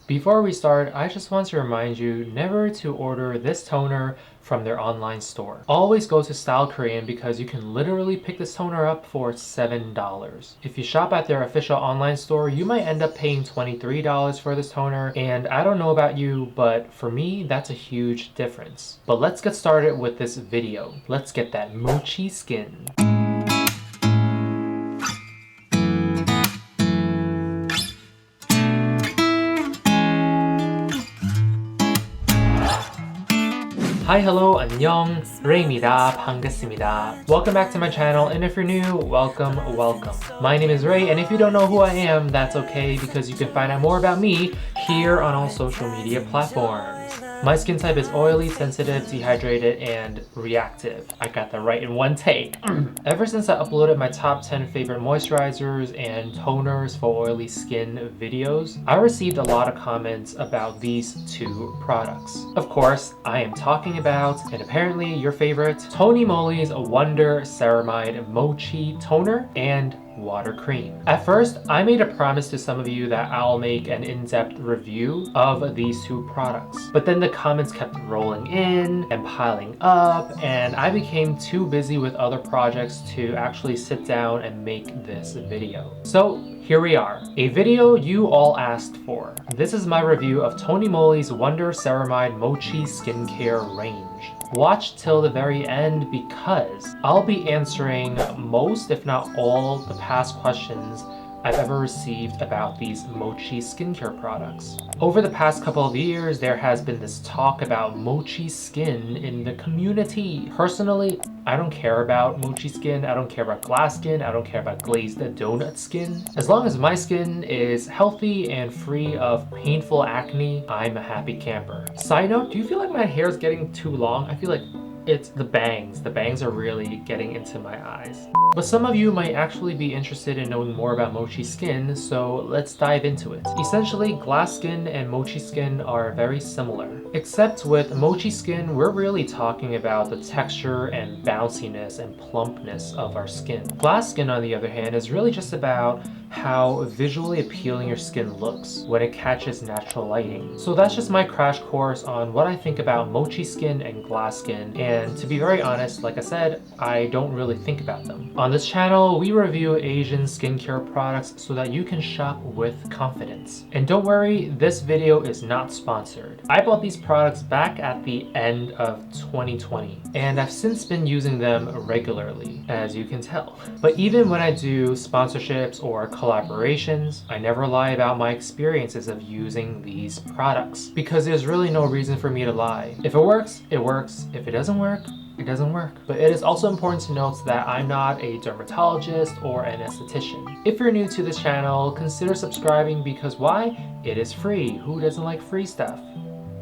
Before we start, I just want to remind you never to order this toner from their online store. Always go to Style Korean because you can literally pick this toner up for $7. If you shop at their official online store, you might end up paying $23 for this toner, and I don't know about you, but for me, that's a huge difference. But let's get started with this video. Let's get that mochi skin. Hi, hello, 안녕, Ray입니다. 반갑습니다. Welcome back to my channel, and if you're new, welcome. My name is Ray, and if you don't know who I am, that's okay because you can find out more about me here on all social media platforms. My skin type is oily, sensitive, dehydrated, and reactive. I got that right in one take. Ever since I uploaded my top 10 favorite moisturizers and toners for oily skin videos, I received a lot of comments about these two products. Of course, I am talking about, and apparently your favorite, TonyMoly's Wonder Ceramide Mochi Toner and water cream. At first, I made a promise to some of you that I'll make an in-depth review of these two products. But then the comments kept rolling in and piling up, and I became too busy with other projects to actually sit down and make this video. So here we are, a video you all asked for. This is my review of TonyMoly's Wonder Ceramide Mochi skincare range. Watch till the very end because I'll be answering most, if not all, the past questions I've ever received about these Mochi skincare products. Over the past couple of years, there has been this talk about Mochi skin in the community. Personally, I don't care about Mochi skin, I don't care about glass skin, I don't care about glazed donut skin. As long as my skin is healthy and free of painful acne, I'm a happy camper. Side note, do you feel like my hair is getting too long? I feel like it's the bangs. The bangs are really getting into my eyes. But some of you might actually be interested in knowing more about Mochi skin, so let's dive into it. Essentially, glass skin and Mochi skin are very similar. Except with Mochi skin, we're really talking about the texture and bounciness and plumpness of our skin. Glass skin, on the other hand, is really just about how visually appealing your skin looks when it catches natural lighting. So that's just my crash course on what I think about Mochi skin and glass skin, and to be very honest, like I said, I don't really think about them. On this channel, we review Asian skincare products so that you can shop with confidence. And don't worry, this video is not sponsored. I bought these products back at the end of 2020, and I've since been using them regularly, as you can tell. But even when I do sponsorships or collaborations, I never lie about my experiences of using these products because there's really no reason for me to lie. If it works, it works. If it doesn't work, it doesn't work. But it is also important to note that I'm not a dermatologist or an esthetician. If you're new to this channel, consider subscribing because why? It is free. Who doesn't like free stuff?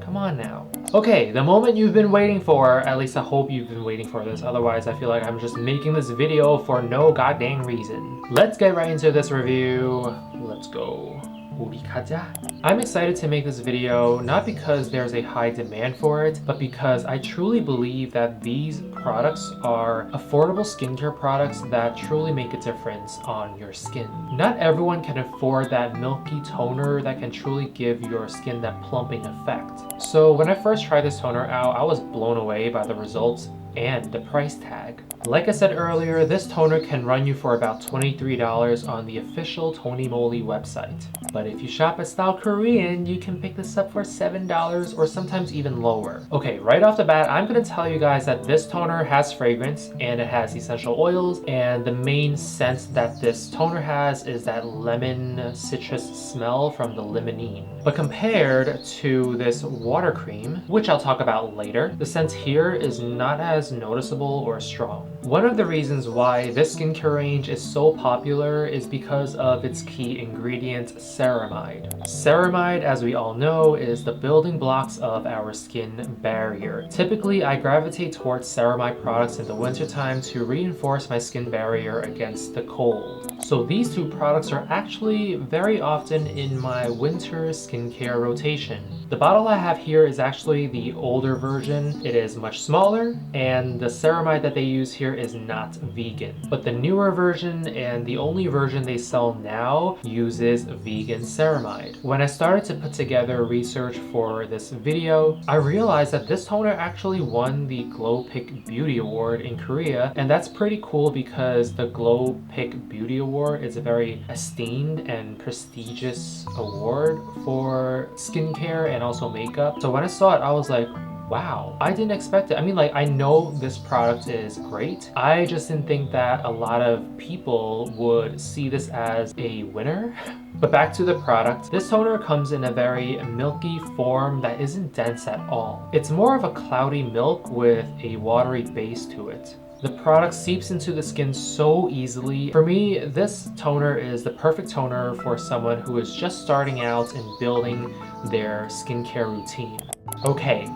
Come on now. Okay, the moment you've been waiting for, at least I hope you've been waiting for this, otherwise I feel like I'm just making this video for no goddamn reason. Let's get right into this review. Let's go. 우리 가자. I'm excited to make this video not because there's a high demand for it, but because I truly believe that these products are affordable skincare products that truly make a difference on your skin. Not everyone can afford that milky toner that can truly give your skin that plumping effect. So when I first tried this toner out, I was blown away by the results and the price tag. Like I said earlier, this toner can run you for about $23 on the official TonyMoly website. But if you shop at Style Korean, you can pick this up for $7 or sometimes even lower. Okay, right off the bat, I'm gonna tell you guys that this toner has fragrance and it has essential oils, and the main scent that this toner has is that lemon citrus smell from the limonene. But compared to this water cream, which I'll talk about later, the scent here is not as noticeable or strong. One of the reasons why this skincare range is so popular is because of its key ingredient, ceramide. Ceramide, as we all know, is the building blocks of our skin barrier. Typically, I gravitate towards ceramide products in the wintertime to reinforce my skin barrier against the cold. So these two products are actually very often in my winter skincare rotation. The bottle I have here is actually the older version. It is much smaller, and the ceramide that they use here is not vegan. But the newer version and the only version they sell now uses vegan ceramide. When I started to put together research for this video, I realized that this toner actually won the Glow Pick Beauty Award in Korea, and that's pretty cool because the Glow Pick Beauty Award is a very esteemed and prestigious award for skincare and also makeup. So when I saw it, I was like, wow, I didn't expect it. I mean, like, I know this product is great. I just didn't think that a lot of people would see this as a winner. But back to the product. This toner comes in a very milky form that isn't dense at all. It's more of a cloudy milk with a watery base to it. The product seeps into the skin so easily. For me, this toner is the perfect toner for someone who is just starting out and building their skincare routine. Okay,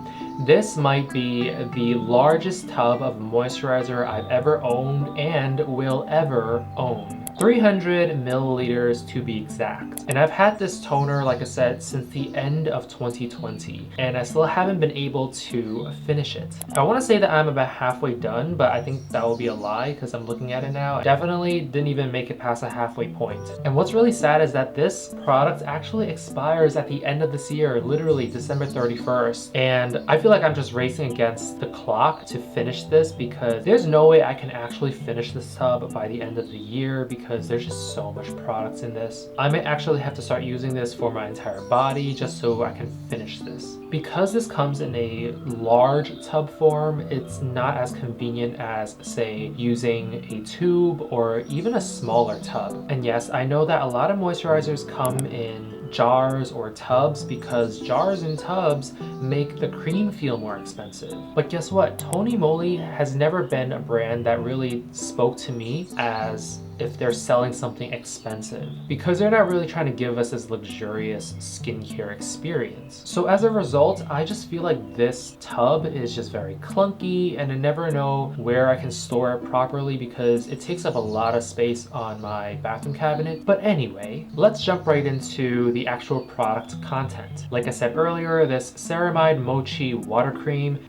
this might be the largest tub of moisturizer I've ever owned and will ever own. 300 milliliters to be exact. And I've had this toner, like I said, since the end of 2020, and I still haven't been able to finish it. I want to say that I'm about halfway done, but I think that will be a lie because I'm looking at it now. I definitely didn't even make it past a halfway point. And what's really sad is that this product actually expires at the end of this year, literally December 31st. And I feel like I'm just racing against the clock to finish this because there's no way I can actually finish this tub by the end of the year because there's just so much products in this. I may actually have to start using this for my entire body just so I can finish this. Because this comes in a large tub form, it's not as convenient as, say, using a tube or even a smaller tub. And yes, I know that a lot of moisturizers come in jars or tubs because jars and tubs make the cream feel more expensive. But guess what? TonyMoly has never been a brand that really spoke to me as if they're selling something expensive because they're not really trying to give us this luxurious skincare experience. So as a result, I just feel like this tub is just very clunky and I never know where I can store it properly because it takes up a lot of space on my bathroom cabinet. But anyway, let's jump right into the actual product content. Like I said earlier, this Ceramide Mochi water cream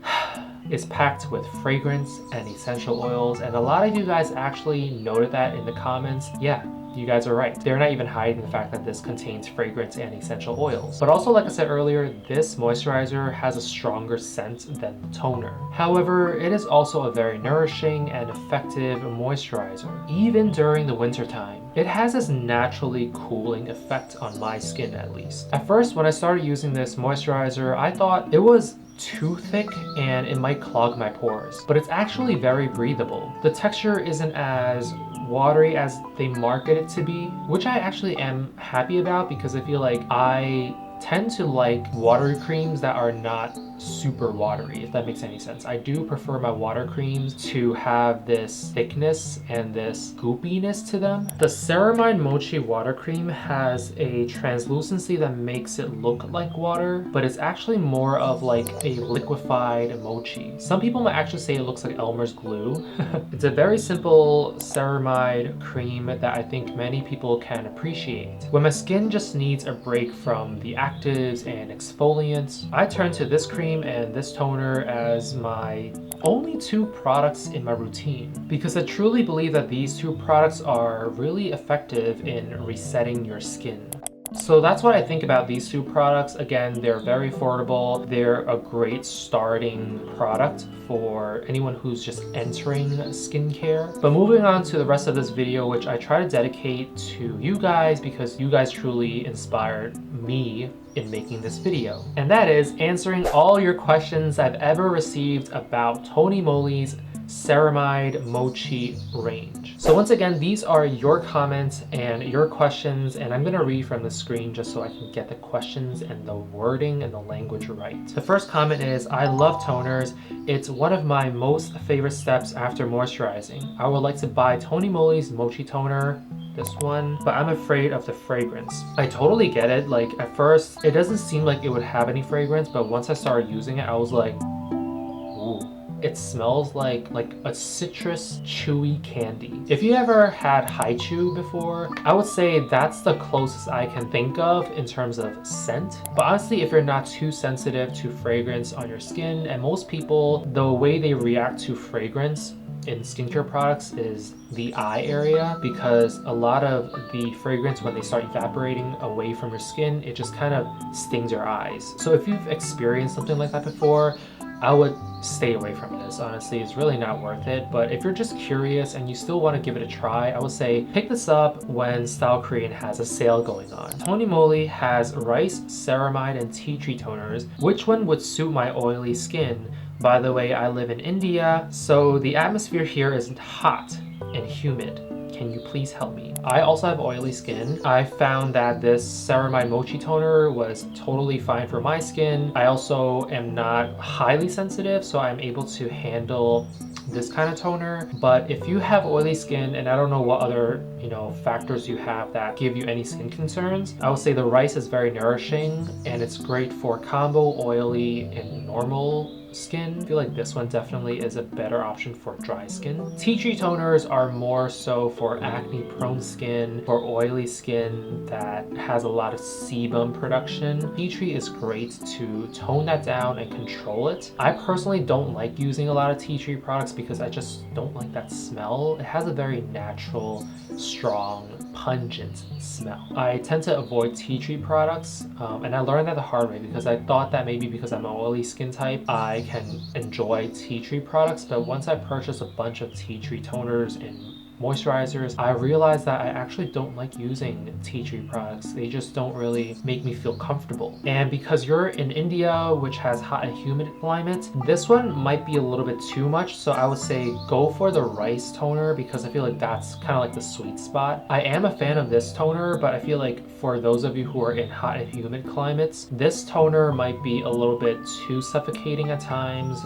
is packed with fragrance and essential oils, and a lot of you guys actually noted that in the comments. Yeah, you guys are right. They're not even hiding the fact that this contains fragrance and essential oils. But also, like I said earlier, this moisturizer has a stronger scent than the toner. However, it is also a very nourishing and effective moisturizer, even during the winter time. It has this naturally cooling effect on my skin, at least. At first, when I started using this moisturizer, I thought it was too thick and it might clog my pores, but it's actually very breathable. The texture isn't as watery as they market it to be, which I actually am happy about because I feel like I tend to like watery creams that are not super watery, if that makes any sense. I do prefer my water creams to have this thickness and this goopiness to them. The Ceramide Mochi water cream has a translucency that makes it look like water, but it's actually more of like a liquefied mochi. Some people might actually say it looks like Elmer's glue. It's a very simple ceramide cream that I think many people can appreciate. When my skin just needs a break from the actives and exfoliants, I turn to this cream and this toner as my only two products in my routine because I truly believe that these two products are really effective in resetting your skin. So that's what I think about these two products. Again, they're very affordable. They're a great starting product for anyone who's just entering skincare. But moving on to the rest of this video, which I try to dedicate to you guys because you guys truly inspired me in making this video. And that is answering all your questions I've ever received about TonyMoly's Ceramide Mochi range. So once again, these are your comments and your questions, and I'm gonna read from the screen just so I can get the questions and the wording and the language right. The first comment is, I love toners. It's one of my most favorite steps after moisturizing. I would like to buy TonyMoly's Mochi toner, this one, but I'm afraid of the fragrance. I totally get it. Like at first, it doesn't seem like it would have any fragrance, but once I started using it, I was like, ooh. it smells like a citrus chewy candy. If you ever had haichu before, I would say that's the closest I can think of in terms of scent. But honestly, if you're not too sensitive to fragrance on your skin, and most people, the way they react to fragrance in skincare products is the eye area, because a lot of the fragrance, when they start evaporating away from your skin, it just kind of stings your eyes. So if you've experienced something like that before, I would stay away from this. Honestly, it's really not worth it. But if you're just curious and you still want to give it a try, I would say pick this up when Style Korean has a sale going on. TonyMoly has rice, ceramide, and tea tree toners. Which one would suit my oily skin? By the way, I live in India, so the atmosphere here isn't hot and humid. Can you please help me? I also have oily skin. I found that this Ceramide Mochi toner was totally fine for my skin. I also am not highly sensitive, so I'm able to handle this kind of toner. But if you have oily skin, and I don't know what other factors you have that give you any skin concerns, I would say the rice is very nourishing and it's great for combo oily and normal skin. I feel like this one definitely is a better option for dry skin. Tea tree toners are more so for acne prone skin, for oily skin that has a lot of sebum production. Tea tree is great to tone that down and control it. I personally don't like using a lot of tea tree products because I just don't like that smell. It has a very natural, strong, pungent smell. I tend to avoid tea tree products, and I learned that the hard way because I thought that maybe because I'm an oily skin type, I can enjoy tea tree products. But once I purchased a bunch of tea tree toners and moisturizers, I realized that I actually don't like using tea tree products. They just don't really make me feel comfortable. And because you're in India, which has hot and humid climate, this one might be a little bit too much. So I would say go for the rice toner because I feel like that's kind of like the sweet spot. I am a fan of this toner, but I feel like for those of you who are in hot and humid climates, this toner might be a little bit too suffocating at times,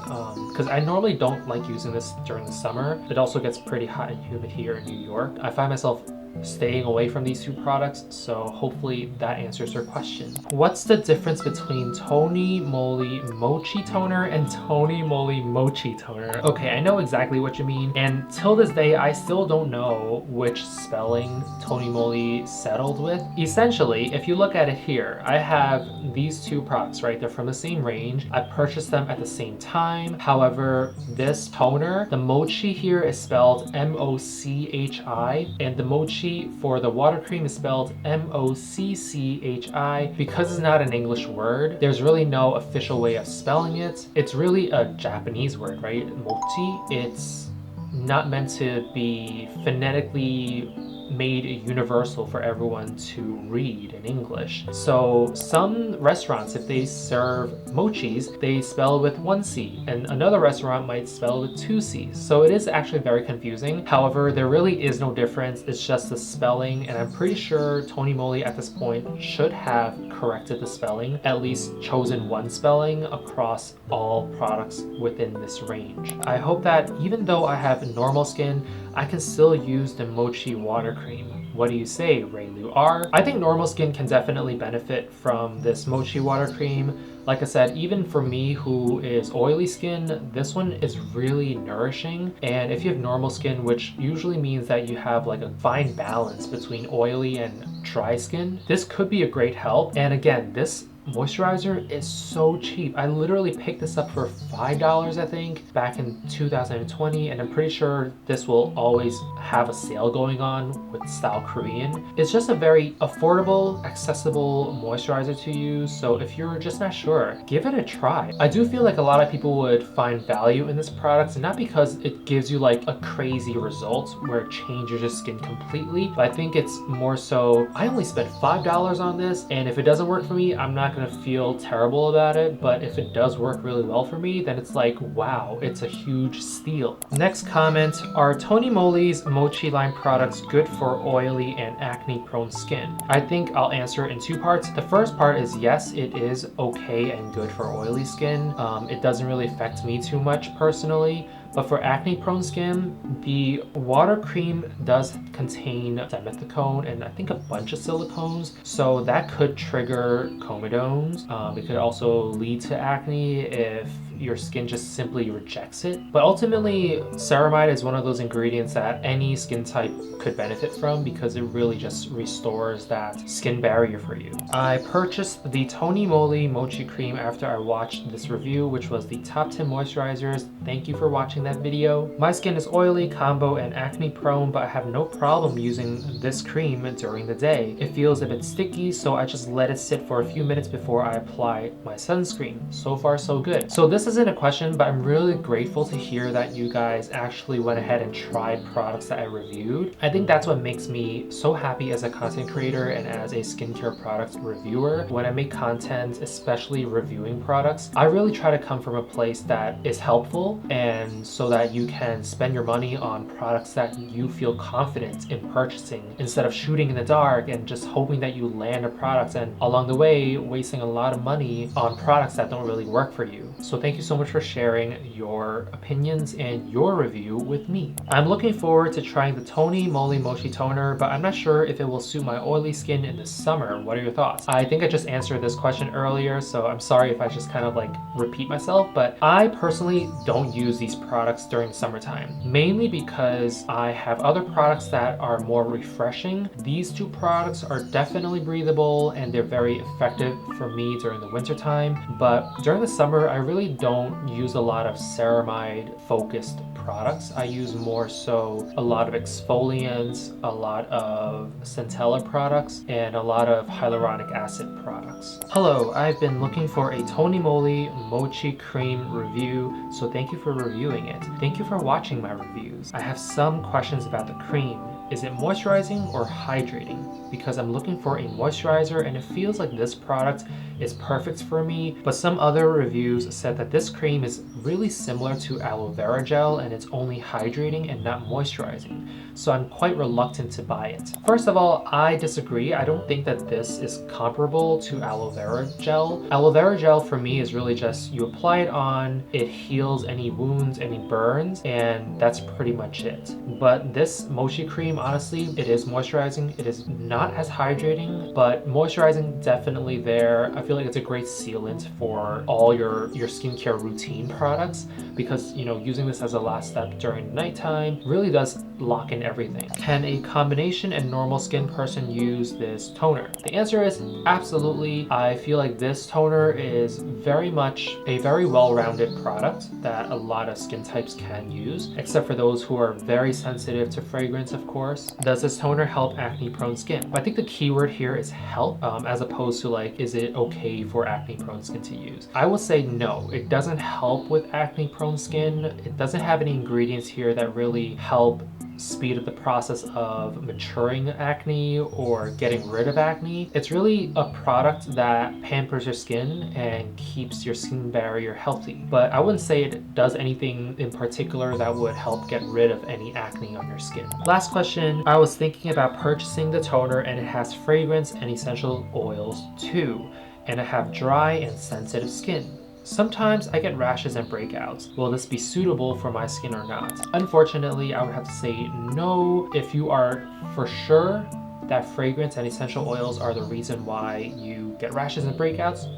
because I normally don't like using this during the summer. It also gets pretty hot and humid here in New York. I find myself staying away from these two products, so hopefully that answers your question. What's the difference between TonyMoly Mochi toner and TonyMoly Mochi toner? Okay, I know exactly what you mean, and till this day I still don't know which spelling TonyMoly settled with. Essentially, if you look at it here, I have these two products, right? They're from the same range. I purchased them at the same time. However, this toner, the Mochi here is spelled M-O-C-H-I, and the Mochi for the water cream is spelled M-O-C-C-H-I. Because it's not an English word, there's really no official way of spelling it. It's really a Japanese word, right? Mochi. It's not meant to be phonetically made universal for everyone to read in English. So some restaurants, if they serve mochis, they spell with one C, and another restaurant might spell with two C's. So it is actually very confusing. However, there really is no difference. It's just the spelling, and I'm pretty sure TonyMoly at this point should have corrected the spelling, at least chosen one spelling across all products within this range. I hope that even though I have normal skin, I can still use the Mochi water cream. What do you say, rayliur? I think normal skin can definitely benefit from this Mochi water cream. Like I said, even for me who is oily skin, this one is really nourishing. And if you have normal skin, which usually means that you have like a fine balance between oily and dry skin, this could be a great help. And again, this moisturizer is so cheap. I literally picked this up for $5, I think, back in 2020, and I'm pretty sure this will always have a sale going on with Style Korean. It's just a very affordable, accessible moisturizer to use, so if you're just not sure, give it a try. I do feel like a lot of people would find value in this product, not because it gives you like a crazy result where it changes your skin completely, but I think it's more so, I only spent $5 on this, and if it doesn't work for me, I'm not gonna feel terrible about it, but if it does work really well for me, then it's like, wow, it's a huge steal. Next comment, are TonyMoly's Mochi line products good for oily and acne prone skin? I think I'll answer it in two parts. The first part is yes, it is okay and good for oily skin. It doesn't really affect me too much personally. But for acne prone skin, the water cream does contain dimethicone and I think a bunch of silicones. So that could trigger comedones. It could also lead to acne if your skin just simply rejects it. But ultimately, ceramide is one of those ingredients that any skin type could benefit from because it really just restores that skin barrier for you. I purchased the TonyMoly Mochi cream after I watched this review, which was the top 10 moisturizers. Thank you for watching that video. My skin is oily, combo, and acne prone, but I have no problem using this cream during the day. It feels a bit sticky, so I just let it sit for a few minutes before I apply my sunscreen. So far, so good. So this isn't a question, but I'm really grateful to hear that you guys actually went ahead and tried products that I reviewed. I think that's what makes me so happy as a content creator and as a skincare product reviewer. When I make content, especially reviewing products, I really try to come from a place that is helpful, and so that you can spend your money on products that you feel confident in purchasing instead of shooting in the dark and just hoping that you land a product and along the way wasting a lot of money on products that don't really work for you. So thank you so much for sharing your opinions and your review with me. I'm looking forward to trying the TonyMoly Mochi toner, but I'm not sure if it will suit my oily skin in the summer. What are your thoughts? I think I just answered this question earlier, so I'm sorry if I just kind of like repeat myself, but I personally don't use these products during summertime, mainly because I have other products that are more refreshing. These two products are definitely breathable and they're very effective for me during the winter time, but during the summer I really don't use a lot of ceramide focused products. I use more so a lot of exfoliants, a lot of centella products, and a lot of hyaluronic acid products. Hello, I've been looking for a TonyMoly Mochi cream review, so thank you for reviewing it. Thank you for watching my reviews. I have some questions about the cream. Is it moisturizing or hydrating? Because I'm looking for a moisturizer and it feels like this product is perfect for me, but some other reviews said that this cream is really similar to aloe vera gel and it's only hydrating and not moisturizing. So I'm quite reluctant to buy it. First of all, I disagree. I don't think that this is comparable to aloe vera gel. Aloe vera gel for me is really just you apply it on, it heals any wounds, any burns, and that's pretty much it. But this Mochi cream, honestly, it is moisturizing. It is not as hydrating, but moisturizing definitely there. I feel like it's a great sealant for all your skincare routine products because, you know, using this as a last step during nighttime really does lock in everything. Can a combination and normal skin person use this toner? The answer is absolutely. I feel like this toner is very much a very well-rounded product that a lot of skin types can use, except for those who are very sensitive to fragrance, of course. Does this toner help acne-prone skin? I think the keyword here is help, as opposed to like, is it okay for acne-prone skin to use? I will say no, it doesn't help with acne-prone skin. It doesn't have any ingredients here that really help speed up the process of maturing acne or getting rid of acne. It's really a product that pampers your skin and keeps your skin barrier healthy. But I wouldn't say it does anything in particular that would help get rid of any acne on your skin. Last question. I was thinking about purchasing the toner and it has fragrance and essential oils too. And I have dry and sensitive skin. Sometimes I get rashes and breakouts. Will this be suitable for my skin or not? Unfortunately, I would have to say no. If you are for sure that fragrance and essential oils are the reason why you get rashes and breakouts,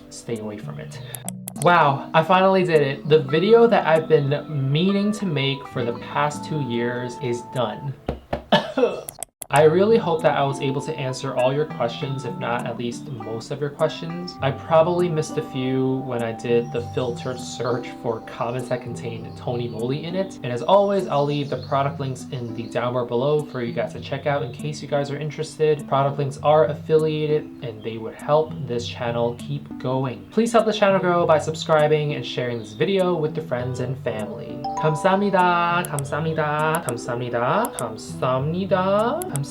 stay away from it. Wow, I finally did it. The video that I've been meaning to make for the past 2 years is done. I really hope that I was able to answer all your questions, if not at least most of your questions. I probably missed a few when I did the filtered search for comments that contained TonyMoly in it. And as always, I'll leave the product links in the down bar below for you guys to check out in case you guys are interested. Product links are affiliated and they would help this channel keep going. Please help the channel grow by subscribing and sharing this video with your friends and family. 감사합니다. 감사합니다. 감사합니다. 감사합니다. 감사합니다.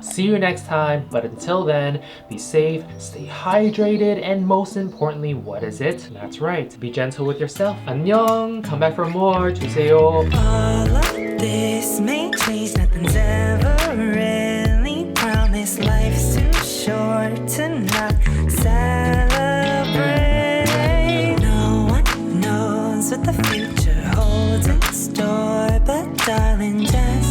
See you next time, but until then, be safe, stay hydrated, and most importantly, what is it? That's right, be gentle with yourself. 안녕. Come back for more. 주세요. All of this may change, nothing's ever really promised. Life's too short to not celebrate. No one knows what the future holds in store, but darling, just